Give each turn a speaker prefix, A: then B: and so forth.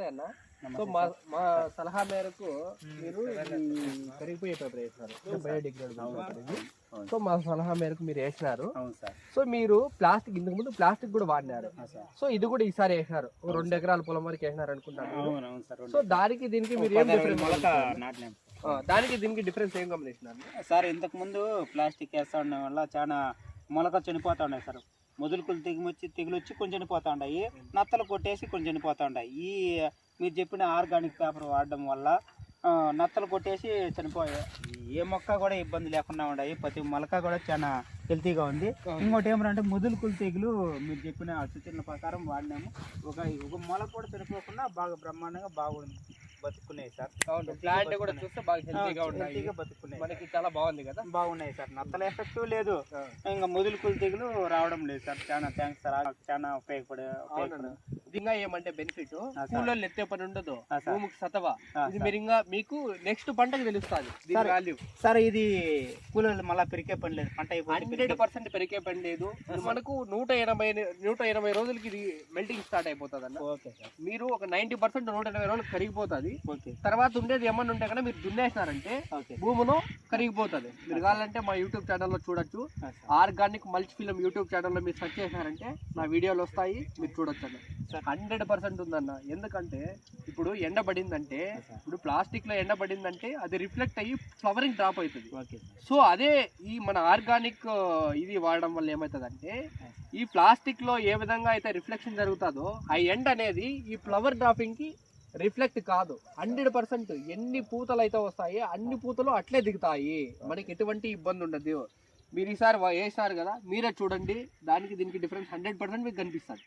A: అన్న సో మా సలహా మేరకు మీరు కరిగిపోయే పేపర్ వేసినారు బయోడిగ్రేడబుల్. సో మా సలహా మేరకు మీరు వేసినారు. సో మీరు ప్లాస్టిక్ ఇంతకు ముందు ప్లాస్టిక్ కూడా వాడినారు. సో ఇది కూడా ఈసారి వేసినారు, 2 ఎకరాల పొలం వరకు వేసినారు అనుకుంటాను. సో దానికి దీనికి మీరు ఏం డిఫరెన్స్, దానికి దీనికి డిఫరెన్స్ ఏం గమనిస్తున్నారు
B: సార్? ఇంతకు ముందు ప్లాస్టిక్ వేస్తా ఉండడం వల్ల చాలా మొలక చనిపోతా ఉన్నాయి సార్. మొదలుకులు తెగులు వచ్చి కొంచెం చనిపోతా ఉన్నాయి, నత్తలు కొట్టేసి కొంచెం చనిపోతా ఉన్నాయి. ఈ మీరు చెప్పిన ఆర్గానిక్ పేపర్ వాడడం వల్ల నత్తలు కొట్టేసి చనిపోయాయి. ఏ మొక్క కూడా ఇబ్బంది లేకుండా ఉన్నాయి, ప్రతి మొలక కూడా చాలా హెల్తీగా ఉంది. ఇంకోటి ఏమంటే మొదలుకులు తెగులు మీరు చెప్పిన సూచనల ప్రకారం వాడినాము. ఒక మొలక కూడా చనిపోకుండా బాగా బ్రహ్మాండంగా బాగుంది, బతుకున్నాయి సార్.
A: ప్లాంట్ కూడా చూస్తే బాగా హెల్తీగా ఉన్నాయి,
B: బతుకున్నాయి.
A: మనకి చాలా బాగుంది కదా.
B: బాగున్నాయి సార్, నత్తల ఎఫెక్ట్ లేదు, ఇంకా మొదలుకులు తెగులు రావడం లేదు సార్. చాలా థ్యాంక్స్ సార్, చాలా ఉపయోగపడే.
A: ఇంకా ఏమంటే బెనిఫిట్ కూలీలు ఎత్తే పని ఉండదు, భూమికి సతవ. ఇది మీరు ఇంకా మీకు నెక్స్ట్ పంటకు తెలుస్తుంది వాల్యూ
B: సార్. ఇది కూలీలు మళ్ళీ పెరిగే పని లేదు, పంట
A: 100% పెరిగే పని లేదు. మనకు 180 రోజులకి ఇది మెల్టింగ్ స్టార్ట్ అయిపోతుంది అన్న. మీరు ఒక 90% 180 రోజులు కరిగిపోతుంది. తర్వాత ఉండేది ఏమన్నా ఉంటే కన్నా మీరు దున్నేసినారంటే భూమును కరిగిపోతుంది. మీరు కావాలంటే మా యూట్యూబ్ ఛానల్లో చూడొచ్చు, ఆర్గానిక్ మల్చ్ ఫిల్మ్ యూట్యూబ్ ఛానల్లో మీరు సెర్చ్ చేసినారంటే నా వీడియోలు వస్తాయి, మీరు చూడొచ్చు అన్న. 100% ఉందన్న. ఎందుకంటే ఇప్పుడు ఎండ పడిందంటే, ఇప్పుడు ప్లాస్టిక్ లో ఎండ పడిందంటే అది రిఫ్లెక్ట్ అయ్యి ఫ్లవరింగ్ డ్రాప్ అవుతుంది. సో అదే ఈ మన ఆర్గానిక్ ఇది వాడడం వల్ల ఏమవుతుందంటే, ఈ ప్లాస్టిక్ లో ఏ విధంగా అయితే రిఫ్లెక్షన్ జరుగుతుందో ఆ ఎండ్ అనేది ఈ ఫ్లవర్ డ్రాపింగ్ కి రిఫ్లెక్ట్ కాదు. 100% ఎన్ని పూతలు అయితే వస్తాయి అన్ని పూతలు అట్లే దిగుతాయి, మనకి ఎటువంటి ఇబ్బంది ఉండదు. మీరు ఈసారి వేసినారు కదా, మీరే చూడండి, దానికి దీనికి డిఫరెన్స్ 100% మీకు కనిపిస్తుంది.